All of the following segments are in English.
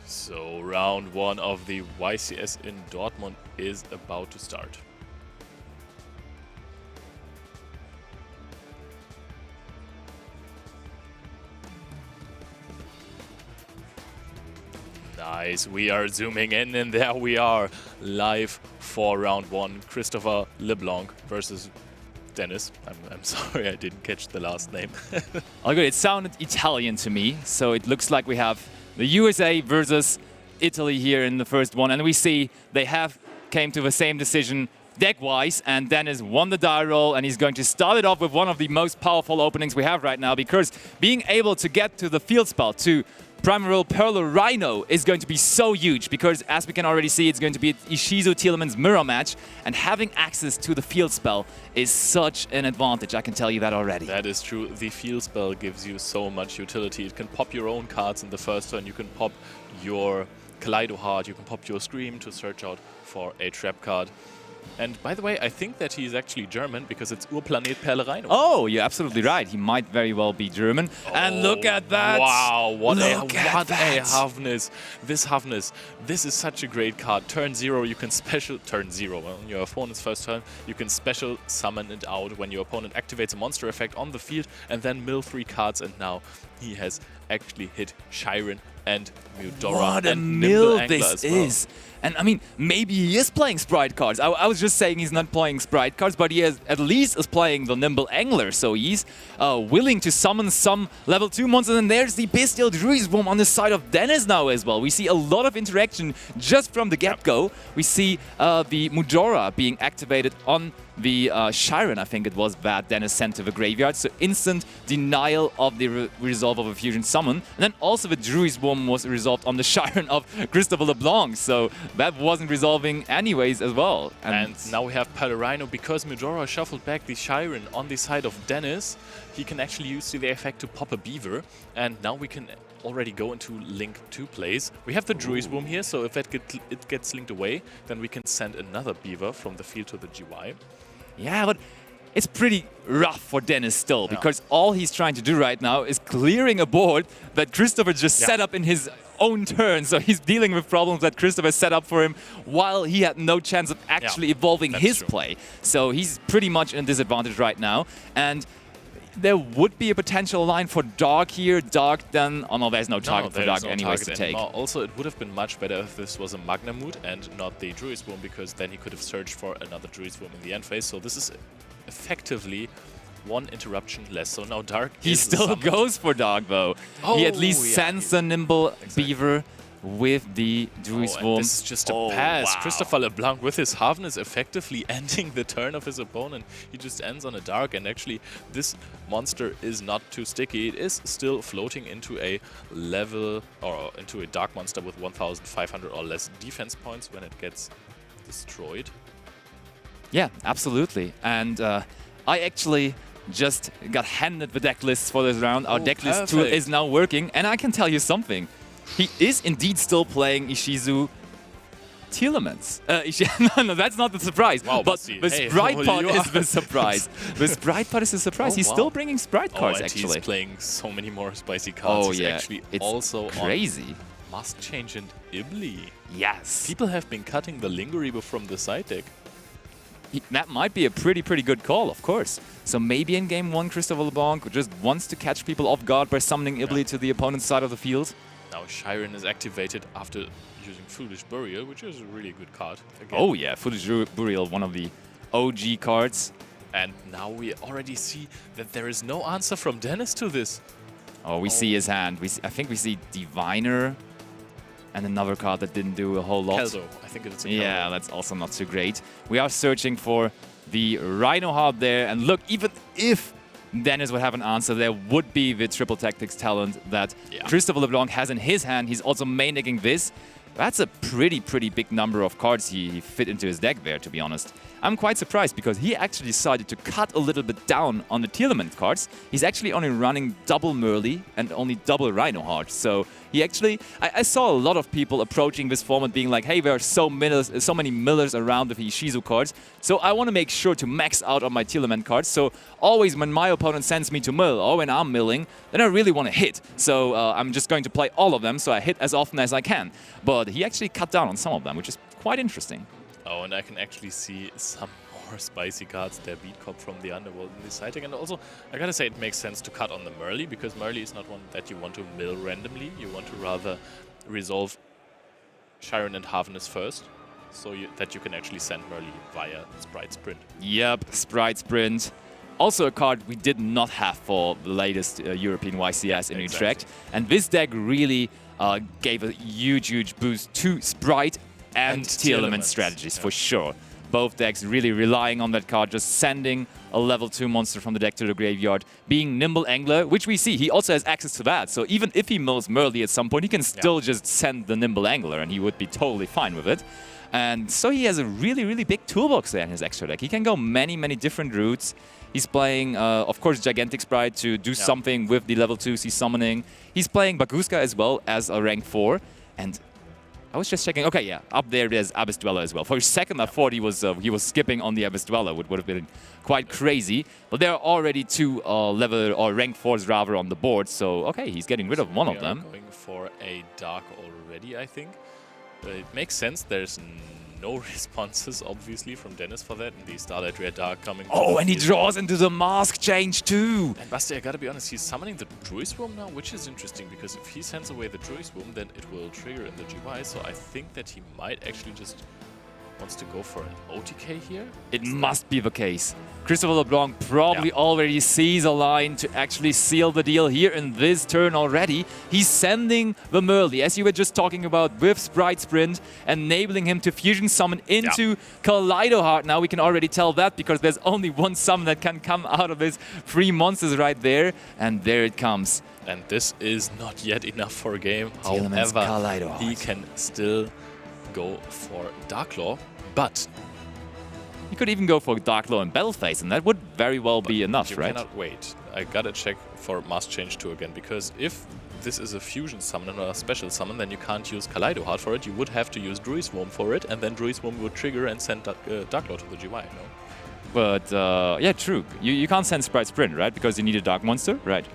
So round one of the YCS in Dortmund is about to start. Nice, we are zooming in and there we are, live for round one. Christopher LeBlanc versus Denis. I'm sorry, I didn't catch the last name. Oh good, it sounded Italian to me, so it looks like we have the USA versus Italy here in the first one, and we see they have came to the same decision deck-wise, and Denis won the die roll, and he's going to start it off with one of the most powerful openings we have right now, because being able to get to the field spell to Primal Perler Rhino is going to be so huge, because as we can already see, it's going to be an Ishizu Tearlaments mirror match, and having access to the field spell is such an advantage, I can tell you that already. That is true. The field spell gives you so much utility. It can pop your own cards in the first turn, you can pop your Kaleido Heart, you can pop your Scream to search out for a trap card. And by the way, I think that he's actually German, because it's Urplanet Perle Rhino. Oh, you're absolutely right. He might very well be German. Oh, and look at that! Wow, what a Havness. This Havness, this is such a great card. Turn 0, you can special... Turn 0, on your opponent's first turn, you can special summon it out when your opponent activates a monster effect on the field, and then mill 3 cards, and now he has actually hit Shiren and Mudora. What a mill this is! And I mean, maybe he is playing Sprite cards. I was just saying he's not playing Sprite cards, but he at least is playing the Nimble Angler, so he's willing to summon some level 2 monsters. And there's the Bestial Druisworm on the side of Denis now as well. We see a lot of interaction just from the get-go. We see the Mudora being activated on the Shiren, I think it was, that Denis sent to the graveyard. So instant denial of the resolve of a fusion summon. And then also the Druisworm was resolved on the Shiren of Christopher LeBlanc. So that wasn't resolving anyways as well. And now we have Perle Rhino, because Mudora shuffled back the Shiren on the side of Denis. He can actually use the effect to pop a Beaver. And now we can already go into Link 2 plays. We have the Druisworm here, so if it gets linked away, then we can send another Beaver from the field to the GY. Yeah, but it's pretty rough for Denis still, because all he's trying to do right now is clearing a board that Christopher just set up in his own turn. So he's dealing with problems that Christopher set up for him while he had no chance of actually evolving his play. So he's pretty much in a disadvantage right now. And there would be a potential line for Dark here. Dark then... Oh no, there's no target for Dark anyways to take. Also, it would have been much better if this was a Magnamut and not the Druisworm, because then he could have searched for another Druisworm in the end phase. So this is effectively one interruption less. So now Dark He still goes for Dark though. Oh, he at least sends a Nimble Beaver with the Druisworm. This is just a pass. Wow. Christopher LeBlanc with his Havness effectively ending the turn of his opponent. He just ends on a Dark, and actually this monster is not too sticky. It is still floating into a level, or into a Dark monster with 1,500 or less defense points when it gets destroyed. Yeah, absolutely. And I actually just got handed the deck lists for this round. Our deck list tool is now working, and I can tell you something. He is indeed still playing Ishizu Tearlaments. No, that's not the surprise. Wow, but the Sprite Pot is the surprise. The Sprite Pot is the surprise. He's still bringing Sprite cards, actually. He's playing so many more spicy cards. He's actually it's also crazy. On Must Change and Ibli. Yes. People have been cutting the Lingereaver from the side deck. That might be a pretty good call, of course. So maybe in game 1, Christopher LeBlanc just wants to catch people off guard by summoning Ibli to the opponent's side of the field. Now Shiren is activated after using Foolish Burial, which is a really good card. Again. Oh yeah, Foolish Burial, one of the OG cards. And now we already see that there is no answer from Denis to this. Oh, we see his hand. I think we see Diviner and another card that didn't do a whole lot. Keldo. I think it's a Keldo. Yeah, that's also not so great. We are searching for the Rhino Heart there, and look, even if Denis would have an answer, there would be the Triple Tactics talent that Christopher LeBlanc has in his hand. He's also main decking this. That's a pretty big number of cards he fit into his deck there, to be honest. I'm quite surprised, because he actually decided to cut a little bit down on the Tearlaments cards. He's actually only running double Merly and only double Rhino Heart. So He actually, I saw a lot of people approaching this format being like, hey, there are so many millers around with Ishizu cards, so I want to make sure to max out on my Tearlament cards. So always when my opponent sends me to mill, or when I'm milling, then I really want to hit. So I'm just going to play all of them, so I hit as often as I can. But he actually cut down on some of them, which is quite interesting. Oh, and I can actually see some more spicy cards there, Beat Cop from the Underworld in the sighting. And also, I gotta say, it makes sense to cut on the Merly, because Merly is not one that you want to mill randomly. You want to rather resolve Chiron and Harvest first, so that you can actually send Merly via Sprite Sprint. Yep, Sprite Sprint. Also a card we did not have for the latest European YCS in Utrecht. And this deck really gave a huge boost to Sprite and Tearlament strategies, for sure. Both decks really relying on that card, just sending a level 2 monster from the deck to the graveyard, being Nimble Angler, which we see, he also has access to that. So even if he mills Merly at some point, he can still just send the Nimble Angler, and he would be totally fine with it. And so he has a really big toolbox there in his extra deck. He can go many different routes. He's playing, of course, Gigantic Sprite to do something with the level 2s he's summoning. He's playing Baguska as well as a rank 4. And I was just checking. Okay, yeah, up there's Abyss Dweller as well. For a second, I thought he was skipping on the Abyss Dweller, which would have been quite crazy. But there are already 2 level or rank 4s rather on the board. So okay, he's getting rid of one of them. Going for a Dark already, I think. It makes sense. There's no responses, obviously, from Denis for that. And the Starlight Rare Dark coming. Oh, and he draws into the mask change too. And Basti, I gotta be honest, he's summoning the Druid Worm now, which is interesting, because if he sends away the Druid Worm, then it will trigger in the GY. So I think that he might actually just wants to go for an OTK here. It must be the case. Christopher LeBlanc probably already sees a line to actually seal the deal here in this turn already. He's sending the Merly, as you were just talking about, with Sprite Sprint, enabling him to fusion summon into Kaleido Heart. Now we can already tell that, because there's only one summon that can come out of his 3 monsters right there. And there it comes. And this is not yet enough for a game. However, he can still go for Darklaw, but you could even go for Darklaw and Battle Phase, and that would very well be enough, right? You cannot wait. I gotta check for Mask Change 2 again, because if this is a fusion summon or a special summon, then you can't use Kaleido Heart for it. You would have to use Druid Worm for it, and then Druid Worm would trigger and send Darklaw to the GY, no? But, yeah, true. You can't send Sprite Sprint, right? Because you need a Dark Monster, right?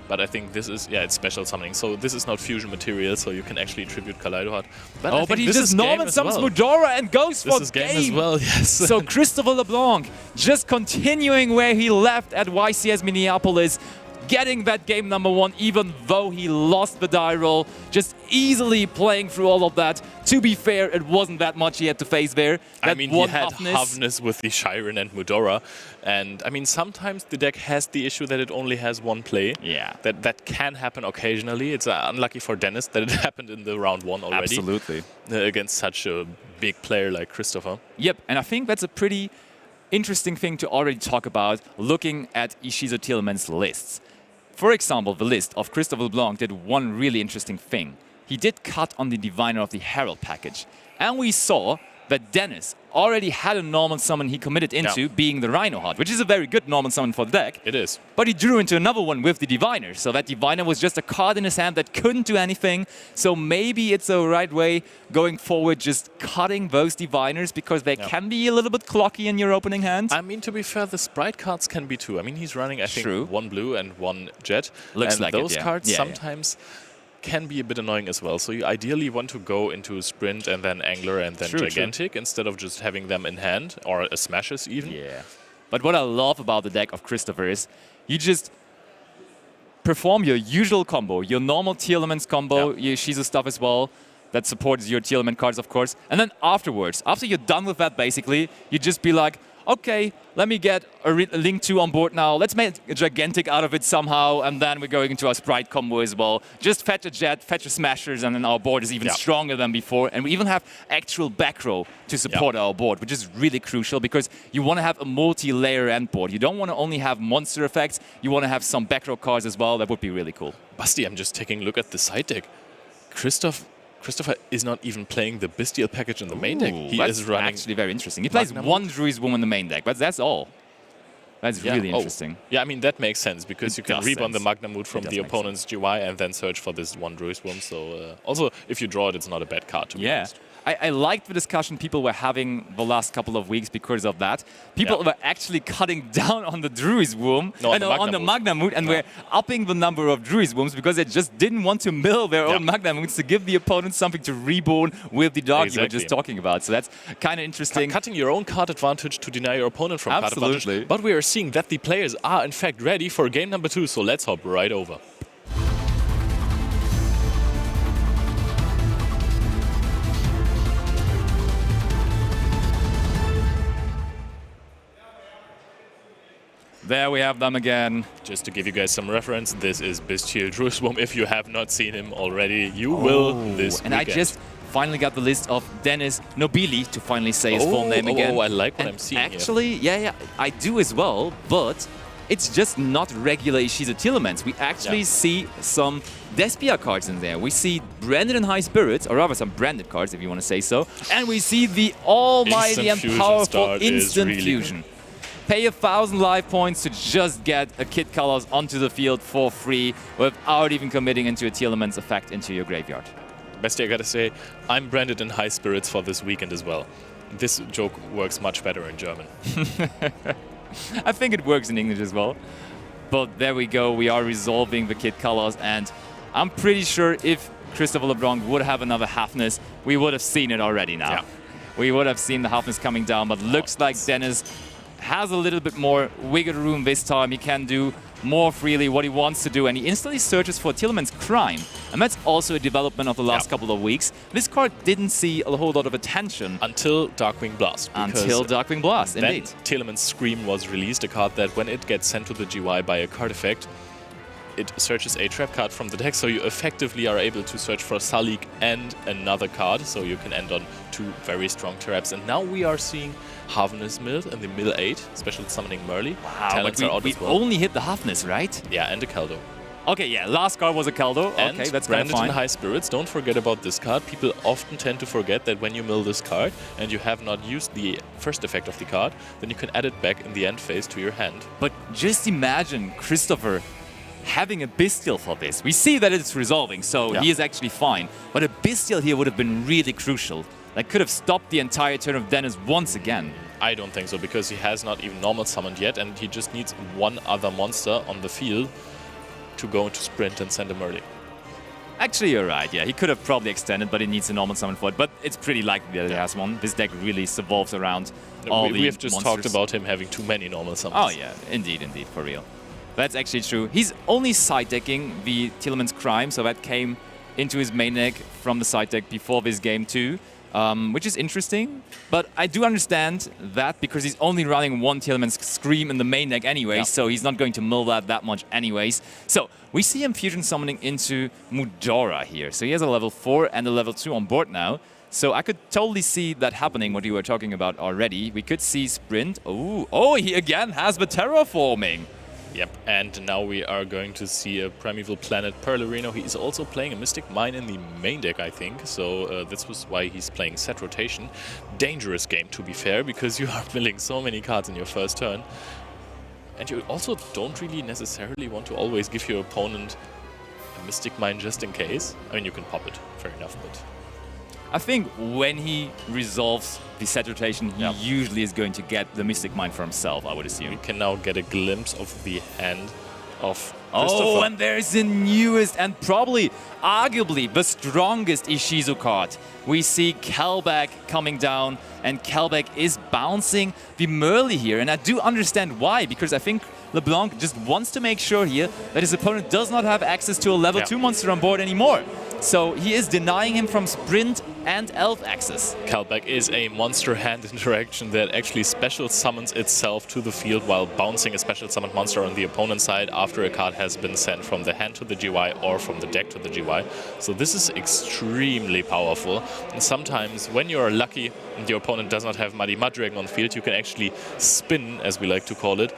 But I think this is, it's special summoning. So this is not fusion material, so you can actually tribute Kaleido Heart. But he just Norman summons Mudora and goes for game as well, yes. So Christopher LeBlanc just continuing where he left at YCS Minneapolis, getting that game number 1, even though he lost the die roll, just easily playing through all of that. To be fair, it wasn't that much he had to face there. I mean, he had Havness with the Chiron and Mudora. And, I mean, sometimes the deck has the issue that it only has 1 play. Yeah. That can happen occasionally. It's unlucky for Denis that it happened in the round 1 already. Absolutely. Against such a big player like Christopher. Yep, and I think that's a pretty interesting thing to already talk about, looking at Ishizu Tearlament's lists. For example, the list of Christopher LeBlanc did one really interesting thing. He did cut on the Diviner of the Herald package. And we saw that Denis already had a normal summon he committed into, being the Rhino Heart, which is a very good normal summon for the deck. It is. But he drew into another one with the Diviner, so that Diviner was just a card in his hand that couldn't do anything. So maybe it's a right way going forward, just cutting those Diviners, because they can be a little bit clocky in your opening hand. I mean, to be fair, the Sprite cards can be too. I mean, he's running, I think, 1 blue and 1 jet. Looks like those cards sometimes can be a bit annoying as well. So you ideally want to go into Sprint and then Angler and then Gigantic instead of just having them in hand, or a Smashes even. Yeah. But what I love about the deck of Christopher is you just perform your usual combo, your normal Tearlaments combo, your Ishizu stuff as well, that supports your Tearlament cards, of course. And then afterwards, after you're done with that, basically, you just be like, okay, let me get a Link 2 on board now. Let's make a Gigantic out of it somehow, and then we're going into our Sprite combo as well. Just fetch a Jet, fetch a Smashers, and then our board is even stronger than before. And we even have actual back row to support our board, which is really crucial, because you want to have a multi-layer end board. You don't want to only have monster effects. You want to have some back row cards as well. That would be really cool. Basti, I'm just taking a look at the side deck. Christopher is not even playing the Bestial package in the main deck. He is running... actually very interesting. He plays 1 Druid's Womb in the main deck, but that's all. That's really interesting. Yeah, I mean, that makes sense because you can reborn the Magnamoot from the opponent's sense. GY and then search for this one Druid Swarm. So also, if you draw it, it's not a bad card, to be honest. I liked the discussion people were having the last couple of weeks because of that. People were actually cutting down on the Druid Womb, on the Magnamoot, and were upping the number of Druid Wombs because they just didn't want to mill their own Magnamoots to give the opponent something to reborn with the dog you were just talking about. So that's kind of interesting. Cutting your own card advantage to deny your opponent from card advantage. But we are seeing that the players are in fact ready for game number 2, so let's hop right over. There we have them again. Just to give you guys some reference, this is Bestial Druid Swarm. If you have not seen him already, you will this weekend. I just finally got the list of Denis Nobili to finally say his full name again. Oh, I like what I'm seeing actually, yeah, I do as well, but it's just not regular Ishizu Tearlaments. We actually see some Despia cards in there. We see branded and high spirits, or rather some branded cards if you want to say so, and we see the almighty and powerful instant fusion. Pay 1,000 life points to just get a Kid Colors onto the field for free without even committing into a Tearlaments effect into your graveyard. Bestie, I gotta say, I'm branded in high spirits for this weekend as well. This joke works much better in German. I think it works in English as well. But there we go, we are resolving the Kid Colors, and I'm pretty sure if Christopher LeBlanc would have another Halfness, we would have seen it already now. We would have seen the Halfness coming down, but looks like Denis has a little bit more wiggle room this time. He can do more freely what he wants to do, and he instantly searches for Tearlaments Crime. And that's also a development of the last couple of weeks. This card didn't see a whole lot of attention. Until Darkwing Blast. Until Darkwing Blast, indeed. Tearlaments Scream was released, a card that when it gets sent to the GY by a card effect, it searches a trap card from the deck, so you effectively are able to search for Salik and another card, so you can end on 2 very strong traps. And now we are seeing Halfness milled in the mill 8, special summoning Merly. Wow, but we only hit the Halfness, right? Yeah, and a Caldo. Okay, yeah, last card was a Caldo. And okay, that's branded fine. in high spirits. Don't forget about this card. People often tend to forget that when you mill this card and you have not used the first effect of the card, then you can add it back in the end phase to your hand. But just imagine Christopher having a Bestial for this. We see that it's resolving, so he is actually fine. But a Bestial here would have been really crucial. That could have stopped the entire turn of Denis once again. I don't think so, because he has not even normal summoned yet, and he just needs one other monster on the field to go into sprint and send a Merly. Actually, you're right, yeah. He could have probably extended, but he needs a normal summon for it. But it's pretty likely that he has one. This deck really revolves around all the We have just monsters. talked about him having too many normal summons. Oh yeah, indeed, for real. That's actually true. He's only side decking the Tearlaments Crime, so that came into his main deck from the side deck before this game too. Which is interesting, but I do understand that because he's only running one Tearlaments Scream in the main deck anyway, so he's not going to mill that much anyways. So we see him fusion summoning into Mudora here. So he has a level 4 and a level 2 on board now. So I could totally see that happening, what you were talking about already. We could see Sprint. Oh, he again has the Terraforming. Yep, and now we are going to see a Primeval Planet Perlerino. He is also playing a Mystic Mine in the main deck, I think, so this was why he's playing Set Rotation. Dangerous game, to be fair, because you are milling so many cards in your first turn. And you also don't really necessarily want to always give your opponent a Mystic Mine just in case. I mean, you can pop it, fair enough, but... I think when he resolves the Set Rotation, he usually is going to get the Mystic Mine for himself, I would assume. We can now get a glimpse of the hand of Christopher. Oh, and there's the newest and probably, arguably, the strongest Ishizu card. We see Kelbeck coming down, and Kelbeck is bouncing the Merly here. And I do understand why, because I think LeBlanc just wants to make sure here that his opponent does not have access to a level 2 monster on board anymore. So he is denying him from Sprint and Elf access. Kelbeck is a monster hand interaction that actually special summons itself to the field while bouncing a special summoned monster on the opponent's side after a card has been sent from the hand to the GY or from the deck to the GY. So this is extremely powerful. And sometimes when you're lucky and your opponent does not have Muddy Muddragon on the field, you can actually spin, as we like to call it,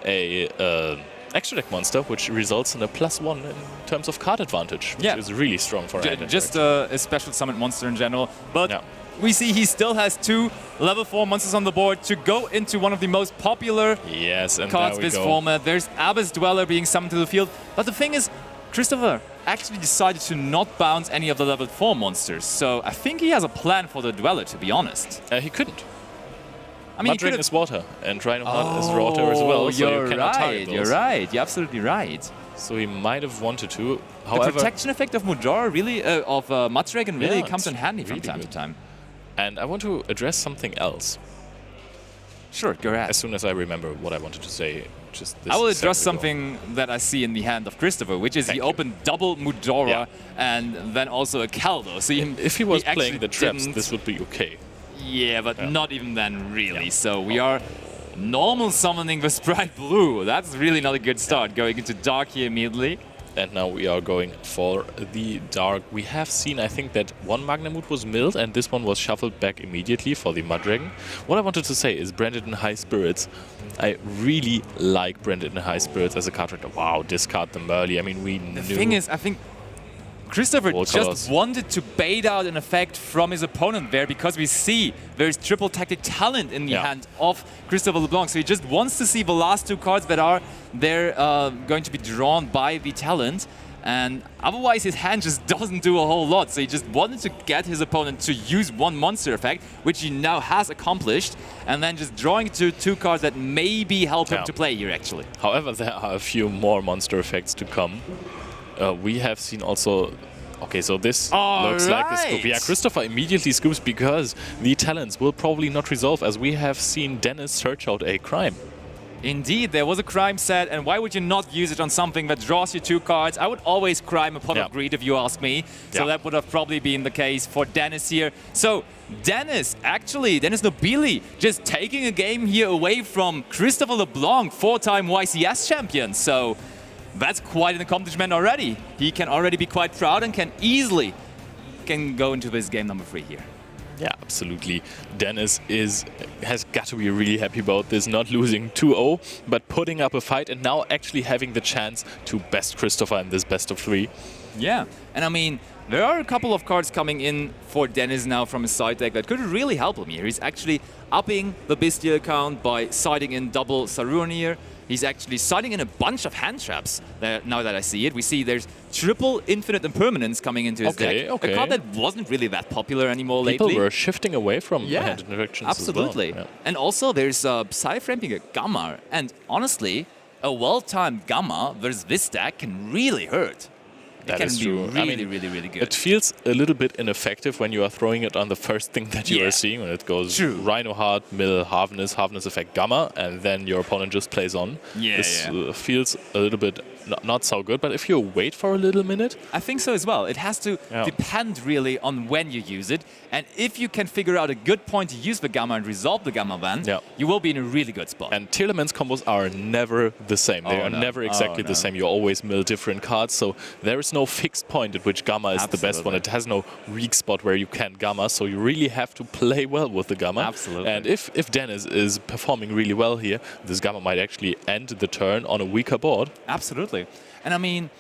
a extra deck monster, which results in a +1 in terms of card advantage, which is really strong for just a special summon monster in general. But we see he still has 2 level 4 monsters on the board to go into one of the most popular cards this format. There's Abyss Dweller being summoned to the field. But the thing is, Christopher actually decided to not bounce any of the level 4 monsters. So I think he has a plan for the Dweller, to be honest. He couldn't. I mean, Mudring is water, and Rhinoheart is water as well, so you cannot target those. You're right, you're absolutely right. So he might have wanted to. However, the protection effect of Mudora really, of Muddragon really comes in handy from time to time. And I want to address something else. Sure, go ahead. As soon as I remember what I wanted to say. Just this I will address something that I see in the hand of Christopher, which is he opened double Mudora and then also a Caldo. So if he was playing the traps, this would be okay. Yeah, but not even then, really. So we are normal summoning the Sprite Blue. That's really not a good start, going into Dark here immediately. And now we are going for the Dark. We have seen, I think, that one Magnemute was milled, and this one was shuffled back immediately for the Muddragon. What I wanted to say is Branded in High Spirits. I really like Branded in High Spirits as a card trader. Wow, discard them early. I mean, we knew... The thing is, I think Christopher just wanted to bait out an effect from his opponent there, because we see there's triple tactic talent in the hand of Christopher LeBlanc. So he just wants to see the last 2 cards that are there going to be drawn by the talent. And otherwise his hand just doesn't do a whole lot. So he just wanted to get his opponent to use 1 monster effect, which he now has accomplished, and then just drawing to 2 cards that maybe help him to play here, actually. However, there are a few more monster effects to come. We have seen also... Okay, so this looks like a scoop. Yeah, Christopher immediately scoops because the talents will probably not resolve, as we have seen Denis search out a crime. Indeed, there was a crime set, and why would you not use it on something that draws you 2 cards? I would always crime a Pot of Greed if you ask me. So that would have probably been the case for Denis here. So Denis Nobili, just taking a game here away from Christopher LeBlanc, 4-time YCS champion. So that's quite an accomplishment already. He can already be quite proud and can easily go into this game number 3 here. Yeah, absolutely. Denis has got to be really happy about this, not losing 2-0, but putting up a fight and now actually having the chance to best Christopher in this best of 3. Yeah, and I mean, there are a couple of cards coming in for Denis now from his side deck that could really help him here. He's actually upping the Bestial count by siding in double Saruanir. He's actually siding in a bunch of hand traps, now that I see it. We see there's triple Infinite Impermanence coming into his deck. A card that wasn't really that popular anymore lately. People were shifting away from hand interactions absolutely. as well. And also there's Psy-Framping a Gamma. And honestly, a well-timed Gamma versus this deck can really hurt. It can be really good. It feels a little bit ineffective when you are throwing it on the first thing that you are seeing, when it goes Rhinoheart, Mill, Harvest effect, Gamma, and then your opponent just plays on. This feels a little bit not so good, but if you wait for a little minute... I think so as well. It has to depend really on when you use it, and if you can figure out a good point to use the Gamma and resolve the Gamma ban, you will be in a really good spot. And Tearlaments combos are never the same. They are never exactly the same. You always mill different cards, so there is no fixed point at which Gamma is the best one. It has no weak spot where you can Gamma, so you really have to play well with the Gamma. Absolutely. And if Denis is performing really well here, this Gamma might actually end the turn on a weaker board. Absolutely. And I mean,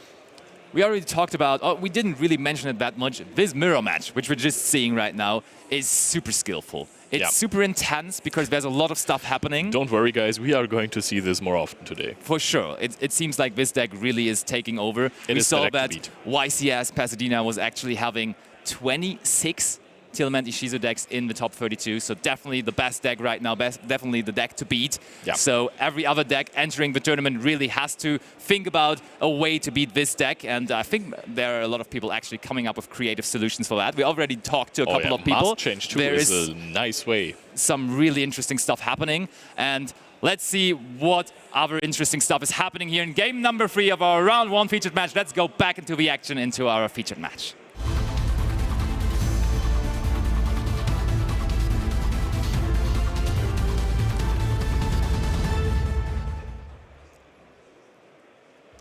we already talked about, we didn't really mention it that much, this mirror match, which we're just seeing right now, is super skillful. It's super intense because there's a lot of stuff happening. Don't worry, guys. We are going to see this more often today. For sure. It seems like this deck really is taking over. We saw that YCS Pasadena was actually having 26 Tearlaments Ishizu decks in the top 32, so definitely the best deck right now, definitely the deck to beat. So every other deck entering the tournament really has to think about a way to beat this deck, and I think there are a lot of people actually coming up with creative solutions for that. We already talked to a couple of people. Mask change too is a nice way. Some really interesting stuff happening, and let's see what other interesting stuff is happening here in game number 3 of our round 1 featured match. Let's go back into the action, into our featured match.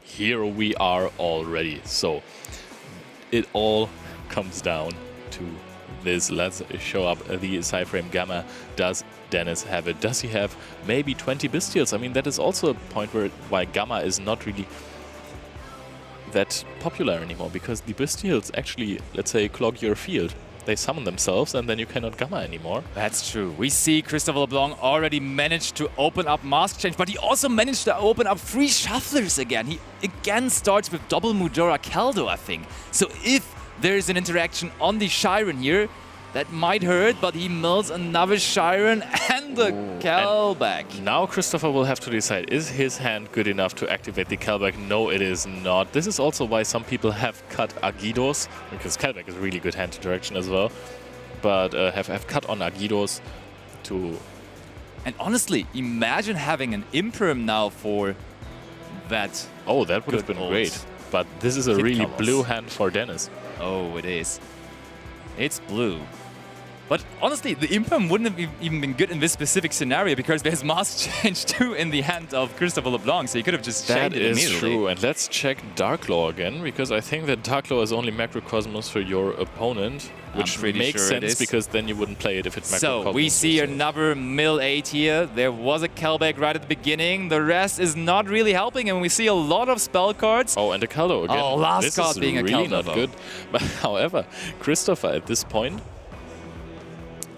Here we are already. So it all comes down to this. Let's show up the Cyframe Gamma. Does Denis have it? Does he have maybe 20 Bystials? I mean, that is also a point why Gamma is not really that popular anymore, because the Bystials actually, let's say, clog your field. They summon themselves and then you cannot Gamma anymore. That's true. We see Christopher LeBlanc already managed to open up Mask Change, but he also managed to open up 3 Shufflers again. He again starts with double Mudora Kaldo, I think. So if there is an interaction on the Shiren here, that might hurt, but he mills another Shiren and the Kelback. Now Christopher will have to decide, is his hand good enough to activate the Kelback? No, it is not. This is also why some people have cut Agidos, because Kelback is a really good hand interaction as well, but have cut on Agidos to... And honestly, imagine having an Imperm now for that. Oh, that would have been great. But this is a really blue hand for Denis. Oh, it is. It's blue. But honestly, the Imperm wouldn't have even been good in this specific scenario because there's Mask Change too in the hand of Christopher LeBlanc, so you could have just changed it immediately. That is true, and let's check Dark Law again, because I think that Dark Law is only Macrocosmos for your opponent, which makes sense because then you wouldn't play it if it Macrocosmos. So we see another mill 8 here. There was a Kelback right at the beginning. The rest is not really helping, and we see a lot of spell cards. Oh, and a Kaldo again. Oh, last card being really a Kaldo. Not good. But however, Christopher at this point...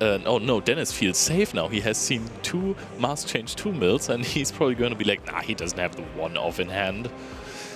oh no, Denis feels safe now. He has seen 2 Mask Change 2 mills, and he's probably going to be like, nah, he doesn't have the 1-off in hand.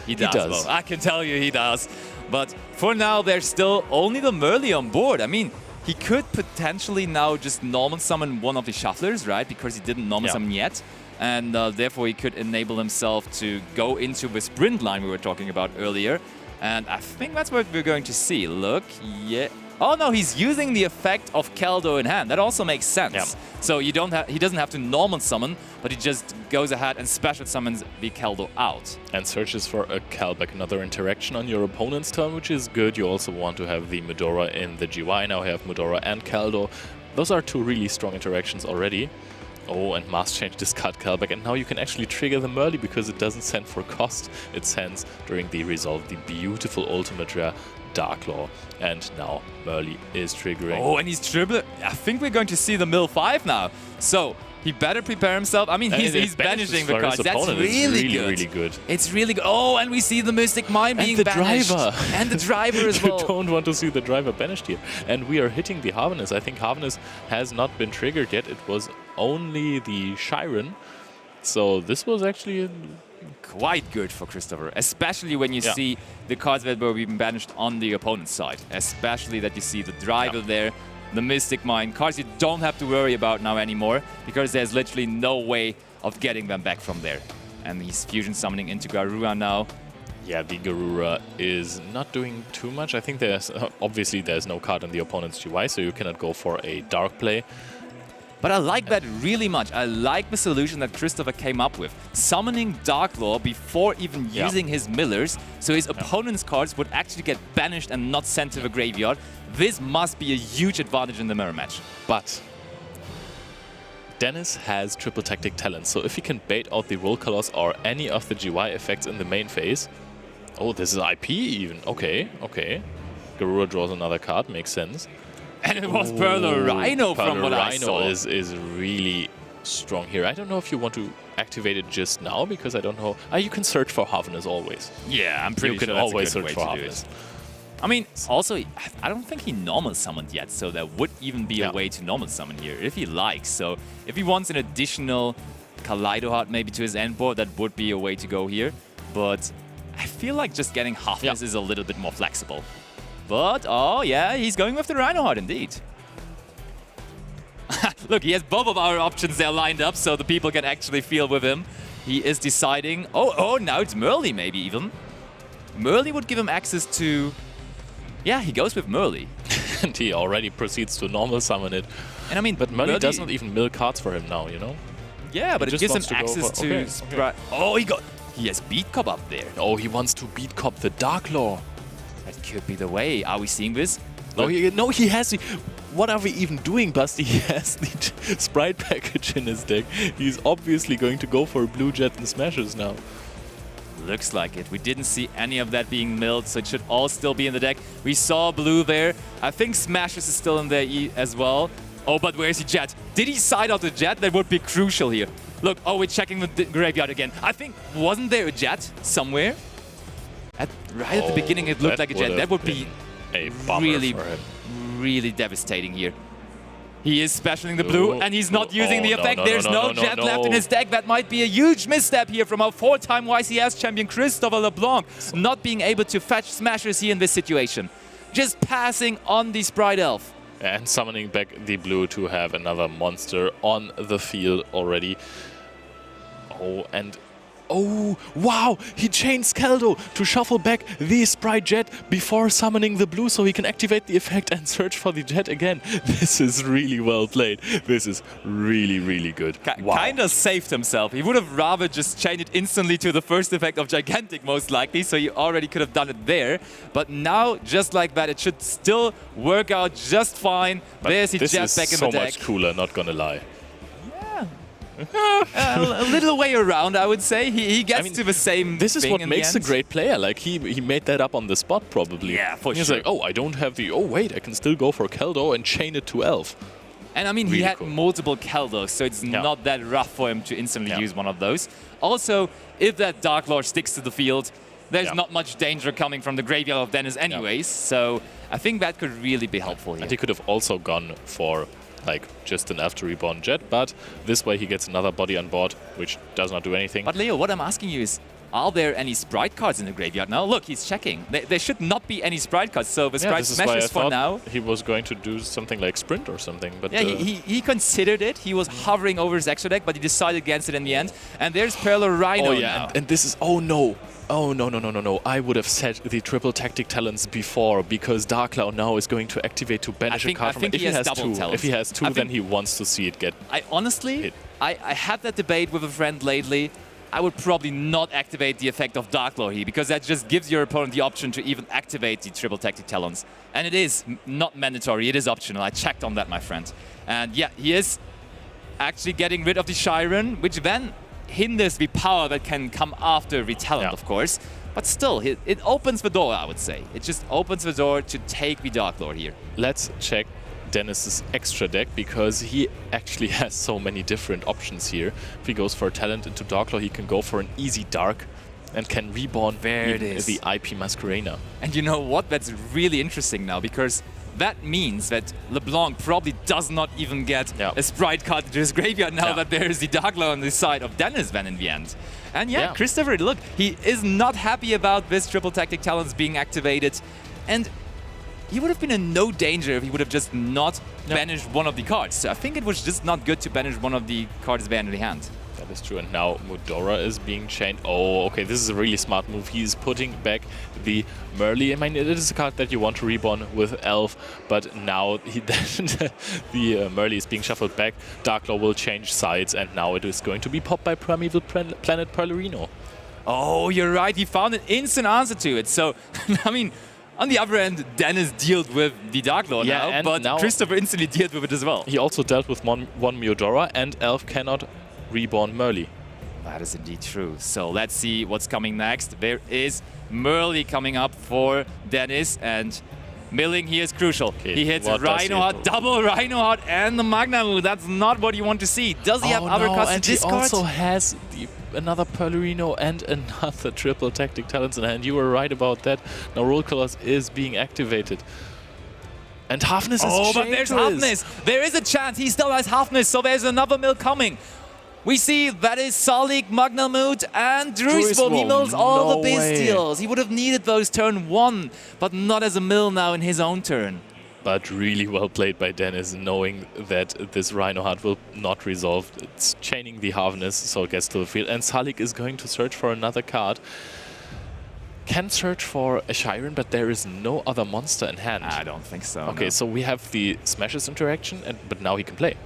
He does. Well, I can tell you he does. But for now, there's still only the Merly on board. I mean, he could potentially now just normal summon one of the Shufflers, right? Because he didn't normal summon yet. And therefore, he could enable himself to go into the sprint line we were talking about earlier. And I think that's what we're going to see. Look, yeah. Oh no, he's using the effect of Kaldo in hand. That also makes sense. Yeah. So he doesn't have to normal summon, but he just goes ahead and special summons the Kaldo out. And searches for a Kelback, another interaction on your opponent's turn, which is good. You also want to have the Mudora in the GY. Now we have Mudora and Kaldo. Those are 2 really strong interactions already. Oh, and Mask Change discard Kelback, and now you can actually trigger the Merly because it doesn't send for cost. It sends during the resolve the beautiful ultimate rare Dark Law, and now Merly is triggering. Oh, and he's triple. I think we're going to see the Mill 5 now. So he better prepare himself. I mean, he's banishing the cards. That's really good. It's really good. Oh, and we see the Mystic Mine being banished. And the driver. And the driver as well. You don't want to see the driver banished here. And we are hitting the Harvest. I think Harvest has not been triggered yet. It was only the Shiren. So this was actually quite good for Christopher, especially when you see the cards that were being banished on the opponent's side. Especially that you see the driver there, the Mystic Mine, cards you don't have to worry about now anymore because there's literally no way of getting them back from there. And he's fusion summoning into Garura now. Yeah, the Garura is not doing too much. I think there's obviously there's no card in the opponent's GY, so you cannot go for a dark play. But I like that really much. I like the solution that Christopher came up with. Summoning Dark Law before even using his millers, so his opponent's cards would actually get banished and not sent to the graveyard. This must be a huge advantage in the mirror match. But Denis has triple tactic talent, so if he can bait out the roll colors or any of the GY effects in the main phase... Oh, this is IP even. Okay, okay. Garura draws another card, makes sense. And it was Perler Rhino from what I saw. Rhino is really strong here. I don't know if you want to activate it just now, because I don't know. You can search for Harvest always. Yeah, I'm pretty sure that's always a good search way for to do it. I mean, also, I don't think he normal summoned yet, so there would even be a way to normal summon here, if he likes. So if he wants an additional Kaleido Heart maybe to his end board, that would be a way to go here. But I feel like just getting Harvest is a little bit more flexible. But, oh yeah, he's going with the Rhino Heart indeed. Look, he has both of our options there lined up, so the people can actually feel with him. He is deciding... Oh, now it's Merly maybe even. Merly would give him access to... Yeah, he goes with Merly. And he already proceeds to normal summon it. And I mean, but Merly doesn't even mill cards for him now, you know? Yeah, but it gives him access to... Oh, he has Beat Cop up there. Oh, he wants to Beat Cop the Dark Law. That could be the way. Are we seeing this? No, he has the... What are we even doing, Basti? He has the Sprite package in his deck. He's obviously going to go for Blue Jet and Smashes now. Looks like it. We didn't see any of that being milled, so it should all still be in the deck. We saw blue there. I think Smashes is still in there as well. Oh, but where's the Jet? Did he side out the Jet? That would be crucial here. Look, oh, we're checking the graveyard again. I think, wasn't there a Jet somewhere? Right at the beginning, it looked like a Jet. That would be a bummer really, for him. really devastating here. He is specialing the blue, and he's not using the effect. There's no Jet left in his deck. That might be a huge misstep here from our 4-time YCS champion, Christopher LeBlanc, not being able to fetch Smashers here in this situation. Just passing on the Sprite Elf. And summoning back the blue to have another monster on the field already. Oh, and... Oh, wow! He chained Skeldo to shuffle back the Sprite Jet before summoning the blue so he can activate the effect and search for the Jet again. This is really well played. This is really, really good. Wow. Kinda saved himself. He would have rather just chained it instantly to the first effect of Gigantic, most likely, so he already could have done it there. But now, just like that, it should still work out just fine. But there's the Jet back in the deck. This is so much cooler, not gonna lie. A little way around, I would say. He gets to the same This is thing what in makes the a great player. Like, he made that up on the spot, probably. Yeah, for He's sure. like, oh, I don't have the... Oh, wait, I can still go for Keldo and chain it to Elf. And I mean, Really he had cool. multiple Keldos, so it's not that rough for him to instantly use one of those. Also, if that Dark Lord sticks to the field, there's not much danger coming from the graveyard of Denis anyways, so I think that could really be helpful here. And he could have also gone for... like, just an Elf to reborn Jet, but this way he gets another body on board, which does not do anything. But Leo, what I'm asking you is, are there any Sprite cards in the graveyard now? Look, he's checking. There should not be any Sprite cards, so the Sprite Smashes for now. He was going to do something like Sprint or something, but... Yeah, he considered it. He was hovering over his extra deck, but he decided against it in the end. And there's Perla Rhino now. And this is... Oh, no. Oh, no. I would have set the triple tactic talents before, because Dark Cloud now is going to activate to banish a card from it. If he has two, then he wants to see it get honestly, hit. I had that debate with a friend lately. I would probably not activate the effect of Dark Lord here, because that just gives your opponent the option to even activate the triple tactic talents. And it is not mandatory, it is optional. I checked on that, my friend. And yeah, he is actually getting rid of the Shiren, which then hinders the power that can come after the talent, of course. But still, it opens the door, I would say. It just opens the door to take the Dark Lord here. Let's check Denis's extra deck, because he actually has so many different options here. If he goes for a talent into Dark Lord, he can go for an easy Dark and can reborn the IP Masquerena. And you know what? That's really interesting now, because that means that LeBlanc probably does not even get a Sprite card to his graveyard now that there is the Dark Lord on the side of Denis then in the end. And Christopher, look, he is not happy about this triple tactic talents being activated. And he would have been in no danger if he would have just not banished one of the cards. So I think it was just not good to banish one of the cards there in the hand. That is true, and now Mudora is being chained. Oh, okay, this is a really smart move. He is putting back the Merly. I mean, it is a card that you want to reborn with Elf, but now the Merly is being shuffled back. Dark Lord will change sides, and now it is going to be popped by Primeval Planet Perlerino. Oh, you're right. He found an instant answer to it. So, I mean, on the other end, Denis dealt with the Dark Lord now, but now Christopher instantly dealt with it as well. He also dealt with one Mudora, and Elf cannot reborn Merly. That is indeed true. So let's see what's coming next. There is Merly coming up for Denis, and milling here is crucial. Okay, he hits Rhino Heart, double Rhino Heart, and the Magnamu. That's not what you want to see. Does he have other cards to discard? He also has another Perlerino and another triple tactic talents in hand. You were right about that. Now Roll Colors is being activated. And Halfness is Oh, but there's Halfness. There is a chance. He still has Halfness, so there's another mill coming. We see that is Salik, Magnamut, and Druiswolf. He mills all the Bestials. He would have needed those turn 1, but not as a mill now in his own turn. But really well played by Denis, knowing that this Rhino Heart will not resolve. It's chaining the Halfness, so it gets to the field. And Salik is going to search for another card. Can search for a Shiren, but there is no other monster in hand. I don't think so. Okay, so we have the Smashes interaction, but now he can play.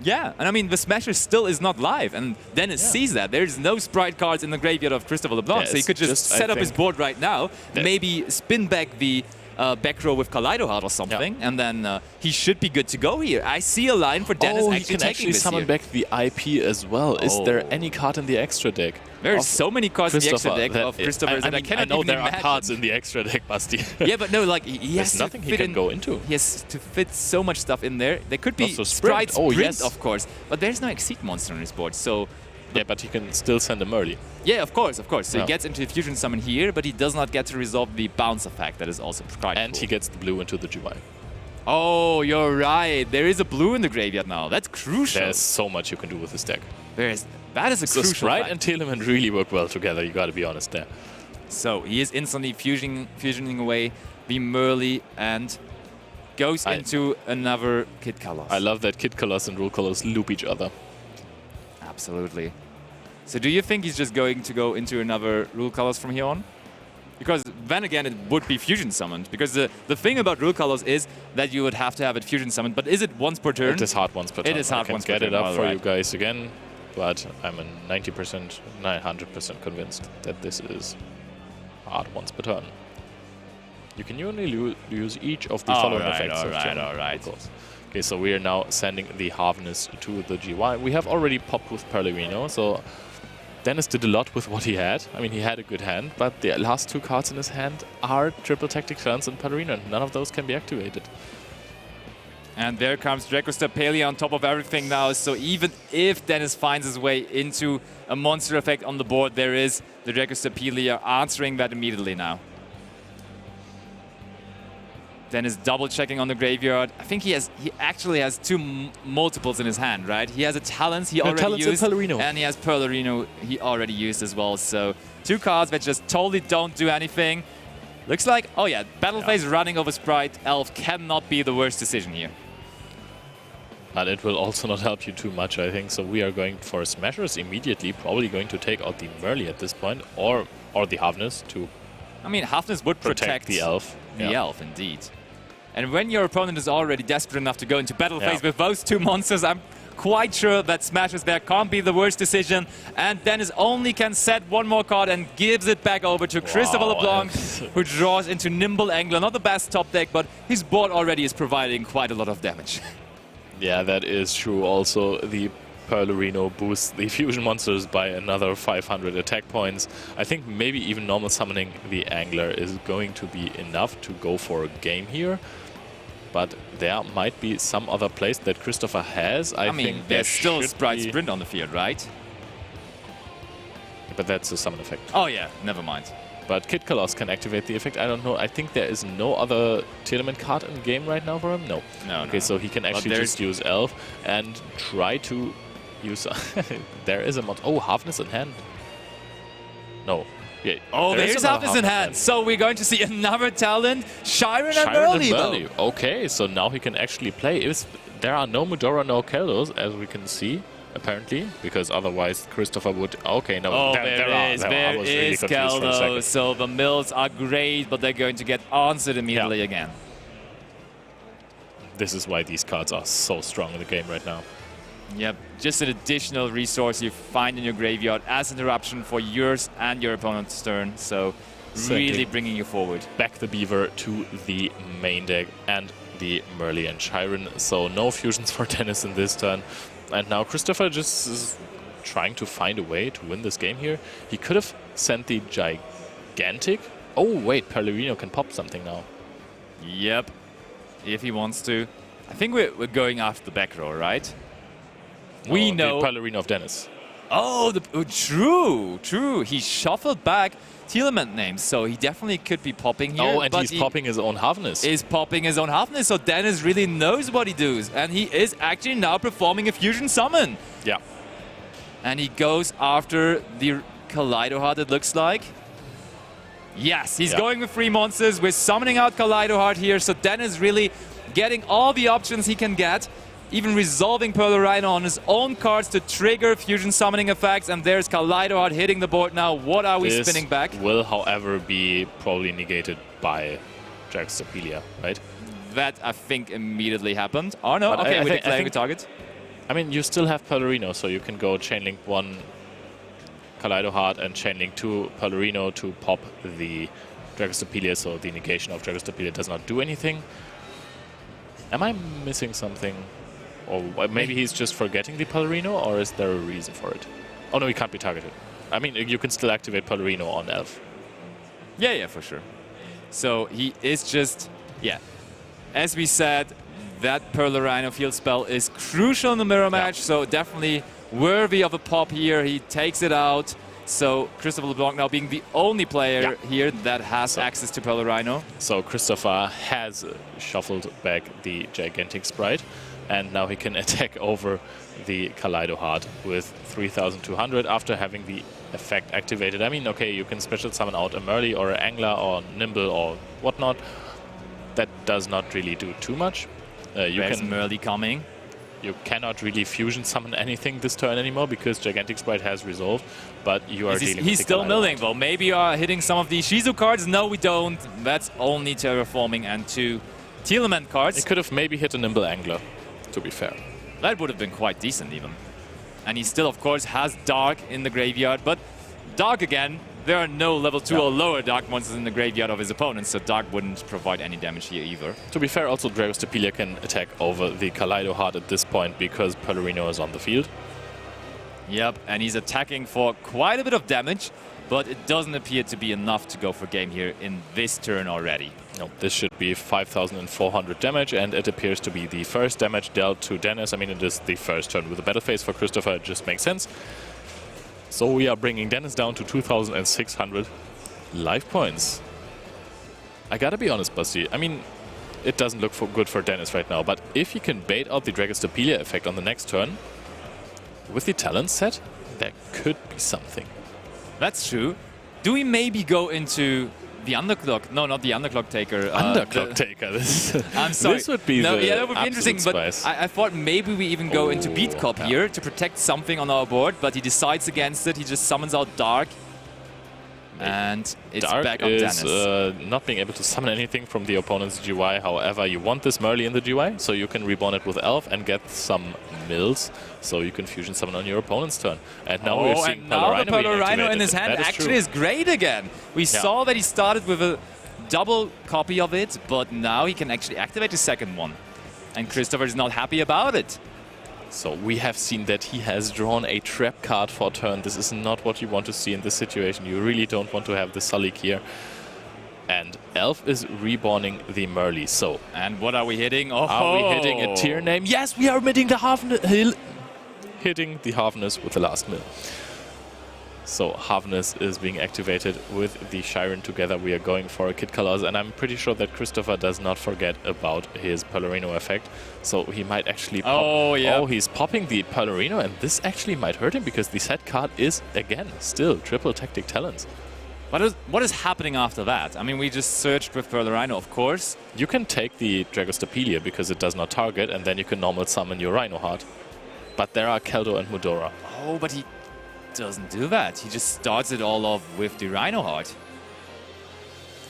Yeah, and I mean, the Smasher still is not live, and Denis sees that. There's no Sprite cards in the graveyard of Christopher LeBlanc, so he could just set up his board right now, maybe spin back the back row with Kaleido Heart or something, and then he should be good to go here. I see a line for Denis he actually can taking actually this summon here. back the IP as well. Is there any card in the extra deck? There's so many cards in the extra deck of Christopher that I cannot know even there imagine. are cards in the extra deck, Basti. Yeah, but no, like he has There's to nothing fit he can in, go into. He has to fit so much stuff in there. There could be Also Sprint. Sprite, of course, but there's no Exceed monster on his board, so... Yeah, but he can still send him early. Yeah, of course. So he gets into the Fusion Summon here, but he does not get to resolve the bounce effect that is also prescribed. And he gets the blue into the GY. Oh, you're right. There is a blue in the graveyard now. That's crucial. There's so much you can do with this deck. That is a So crucial Sprite fact. and Tearlaments really work well together, you gotta be honest there. So he is instantly fusioning away the Merly and goes into another Kid Colors. I love that Kid Colors and Rule Colors loop each other. Absolutely. So do you think he's just going to go into another Rule Colors from here on? Because then again, it would be Fusion Summoned. Because the thing about Rule Colors is that you would have to have it Fusion Summoned. But is it once per turn? It is hard once per turn. It is hard I once per can turn. get it up for right. you guys again, but I'm 90%, 900% convinced that this is hard once per turn. You can only use each of the following effects. All right. Okay, so we are now sending the Harvness to the GY. We have already popped with Perlerino, so Denis did a lot with what he had. I mean, he had a good hand, but the last two cards in his hand are Triple Tactic Chance and Perlerino, and none of those can be activated. And there comes Dracostapelia on top of everything now, so even if Denis finds his way into a monster effect on the board, there is the Dracostapelia answering that immediately now. Denis double checking on the graveyard. I think he actually has two multiples in his hand, right? He has a Talents he already used, and he has Perlerino he already used as well. So two cards that just totally don't do anything. Looks like, oh yeah, Battle Phase running over Sprite Elf cannot be the worst decision here. But it will also not help you too much, I think. So we are going for Smashers immediately, probably going to take out the Merly at this point, or the Harvness to I mean, Harvness would protect the Elf. The Elf, indeed. And when your opponent is already desperate enough to go into battle phase with those two monsters, I'm quite sure that Smashers there can't be the worst decision. And Denis only can set one more card and gives it back over to Christopher LeBlanc, who draws into Nimble Angler. Not the best top deck, but his board already is providing quite a lot of damage. Yeah, that is true. Also, the Perlerino boosts the fusion monsters by another 500 attack points. I think maybe even normal summoning the Angler is going to be enough to go for a game here. But there might be some other place that Christopher has. I mean, think there's still Sprite Sprint on the field, right? But that's a summon effect. Oh yeah, never mind. But Kid Colors can activate the effect. I don't know. I think there is no other Tearlament card in the game right now for him. No. Okay, so he can actually just use Elf and try to use... there is a mod... Oh, Harvness in hand. No. Yeah, oh, there's Harvness in hand. So we're going to see another talent, Shiren and Merly. Okay, so now he can actually play. There are no Mudora, no Keldos, as we can see, apparently, because otherwise Christopher would... Okay, no, oh, there is Keldos. So the mills are great, but they're going to get answered immediately again. This is why these cards are so strong in the game right now. Yep, just an additional resource you find in your graveyard as interruption for yours and your opponent's turn. So really bringing you forward. Back the Beaver to the main deck and the Merly and Shiren. So no fusions for Denis in this turn. And now Christopher just is trying to find a way to win this game here. He could have sent the Gigantic. Oh wait, Perlerino can pop something now. Yep, if he wants to. I think we're going after the back row, right? We know the Perlerino of Denis. Oh, true. He shuffled back Tearlament names, so he definitely could be popping here. Oh, and he's popping his own Harvness. So Denis really knows what he does, and he is actually now performing a fusion summon. Yeah. And he goes after the Kaleido Heart, it looks like. Yes, he's going with 3 monsters. We're summoning out Kaleido Heart here, so Denis really getting all the options he can get. Even resolving Perlerino on his own cards to trigger fusion summoning effects. And there's Kaleido Heart hitting the board now. What are we spinning back? Will, however, be probably negated by Dracostapelia, right? That, I think, immediately happened. Oh, no. Okay, we're declaring a target. I mean, you still have Perlerino, so you can go Chainlink 1 Kaleido Heart and Chainlink 2 Perlerino to pop the Dragostapelia, so the negation of Dragostapelia does not do anything. Am I missing something? Or maybe he's just forgetting the Palorino, or is there a reason for it? Oh no, he can't be targeted. I mean, you can still activate Palorino on Elf. Yeah, for sure. So he is just, as we said, that Palorino field spell is crucial in the mirror match, so definitely worthy of a pop here. He takes it out. So Christopher LeBlanc now being the only player here that has access to Palorino. So Christopher has shuffled back the Gigantic Sprite, and now he can attack over the Kaleido Heart with 3200 after having the effect activated. I mean, okay, you can special summon out a Merly or an Angler or Nimble or whatnot. That does not really do too much. There's Merly coming. You cannot really fusion summon anything this turn anymore because Gigantic Sprite has resolved, but you are dealing with He's still milling though. Maybe you are hitting some of the Ishizu cards. No, we don't. That's only Terraforming and 2 Tearlaments cards. He could have maybe hit a Nimble Angler, to be fair. That would have been quite decent even. And he still, of course, has Dark in the graveyard, but Dark again, there are no level 2 or lower Dark monsters in the graveyard of his opponents, so Dark wouldn't provide any damage here either. To be fair, also Dragostapelia can attack over the Kaleido Heart at this point because Palorino is on the field. Yep, and he's attacking for quite a bit of damage, but it doesn't appear to be enough to go for game here in this turn already. No, this should be 5,400 damage, and it appears to be the first damage dealt to Denis. I mean, it is the first turn with a battle phase for Christopher, it just makes sense. So we are bringing Denis down to 2,600 life points. I gotta be honest, Basti. I mean, it doesn't look good for Denis right now, but if he can bait out the Dragostapelia effect on the next turn, with the talent set, there could be something. That's true. Do we maybe go into the underclock? No, not the underclock taker. Underclock taker. I'm sorry. This would be that would be interesting. But I thought maybe we even go into Beat Cop here to protect something on our board. But he decides against it. He just summons out Dark, and it's Dark back on Denis. Not being able to summon anything from the opponent's GY. However, you want this Merly in the GY, so you can reborn it with Elf and get some mills, so you can fusion summon on your opponent's turn. And now we're seeing Palorino in his hand actually is great again. We saw that he started with a double copy of it, but now he can actually activate the second one. And Christopher is not happy about it. So we have seen that he has drawn a trap card for a turn. This is not what you want to see in this situation. You really don't want to have the Sulik here. And Elf is reborning the Merly. So, and what are we hitting? Oh, are we hitting a tier name? Yes, we are hitting the hitting the Harvness with the last mill. So Harvness is being activated with the Shiren together. We are going for a Kid Colors, and I'm pretty sure that Christopher does not forget about his Palorino effect. So he might actually pop. Oh, yeah. Oh, he's popping the Palorino, and this actually might hurt him because the set card is, again, still triple tactic talents. What is happening after that? I mean, we just searched with Palorino, of course. You can take the Dragostapelia because it does not target, and then you can normal summon your Rhino Heart. But there are Keldo and Mudora. Oh, but he doesn't do that. He just starts it all off with the Rhino Heart.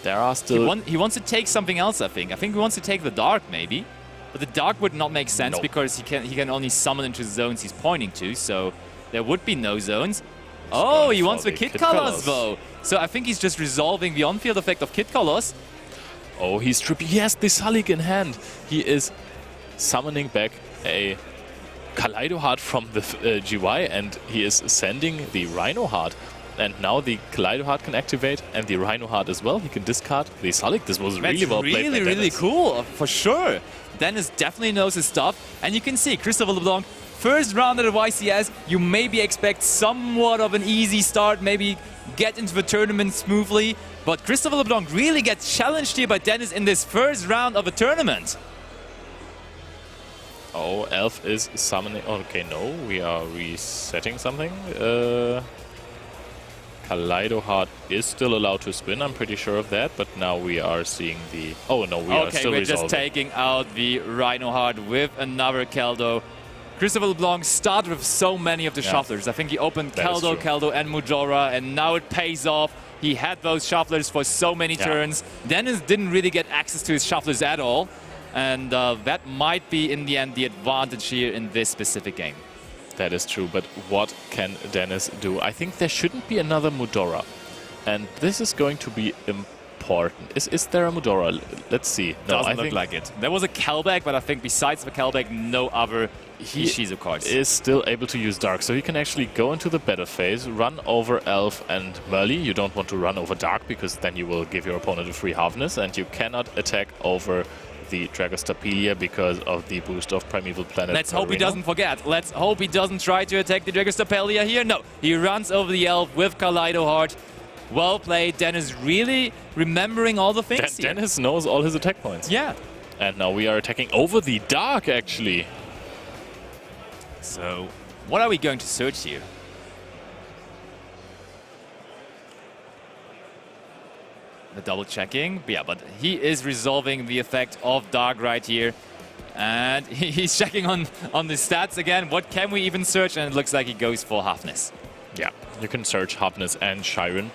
There are still... He wants to take something else, I think. I think he wants to take the Dark, maybe. But the Dark would not make sense because he can only summon into zones he's pointing to, so there would be no zones. Oh, he wants the Kid Colors, though. So I think he's just resolving the on-field effect of Kid Colors. Oh, he's tripping. He has the Sulik in hand. He is summoning back a Kaleido Heart from the GY, and he is sending the Rhino Heart. And now the Kaleido Heart can activate, and the Rhino Heart as well. He can discard the Sulik. This was really well played by Denis. Really cool, for sure. Denis definitely knows his stuff. And you can see Christopher LeBlanc, first round at the YCS, you maybe expect somewhat of an easy start, maybe get into the tournament smoothly. But Christopher LeBlanc really gets challenged here by Denis in this first round of a tournament. Oh, Elf is summoning... Okay, no, we are resetting something. Kaleido Heart is still allowed to spin, I'm pretty sure of that, but now we are seeing the... Oh, no, we are still resolving. Okay, we're just taking out the Rhino Heart with another Keldo. Christopher LeBlanc started with so many of the shufflers. I think he opened Keldo, and Mudora, and now it pays off. He had those shufflers for so many turns. Denis didn't really get access to his shufflers at all. And that might be, in the end, the advantage here in this specific game. That is true, but what can Denis do? I think there shouldn't be another Mudora. And this is going to be important important. Is there a Mudora? Let's see. No, Doesn't I look think like it. There was a Kelbeck, but I think besides the Kelbeck, no other Ishizu cards. Is still able to use Dark, so he can actually go into the battle phase, run over Elf and Merly. You don't want to run over Dark, because then you will give your opponent a free Halfness, and you cannot attack over the Dragostapelia because of the boost of Primeval Planet. Let's hope he doesn't forget. Let's hope he doesn't try to attack the Dragostapelia here. No, he runs over the Elf with Kaleido Heart. Well played. Dennis really remembering all the things here. Dennis knows all his attack points. Yeah. And now we are attacking over the Dark, actually. So, what are we going to search here? The double checking. Yeah, but he is resolving the effect of Dark right here. And he's checking on the stats again. What can we even search? And it looks like he goes for Halfness. Yeah, you can search Halfness and Shiren.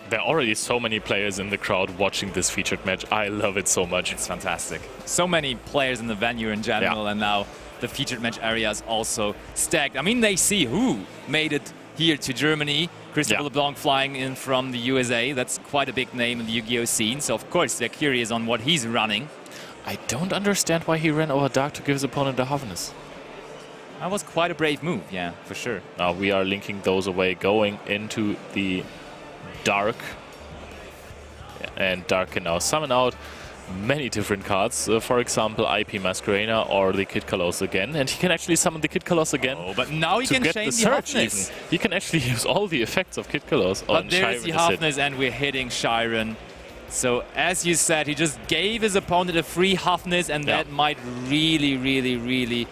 There are already so many players in the crowd watching this featured match. I love it so much. It's fantastic. So many players in the venue in general, and now the featured match area is also stacked. I mean, they see who made it here to Germany. Christopher LeBlanc flying in from the USA. That's quite a big name in the Yu-Gi-Oh scene. So, of course, they're curious on what he's running. I don't understand why he ran over Dark to give his opponent a Halfness. That was quite a brave move, yeah, for sure. Now we are linking those away, going into the Dark. And Dark can now summon out many different cards. For example, IP Masquerena or the Kid Colossus again. And he can actually summon the Kid Colossus again. Oh, but now he can chain the Halfness. He can actually use all the effects of Kid Colossus on Shiren. But there's the Halfness, and we're hitting Shiren. So, as you said, he just gave his opponent a free Halfness, and that might really, really, really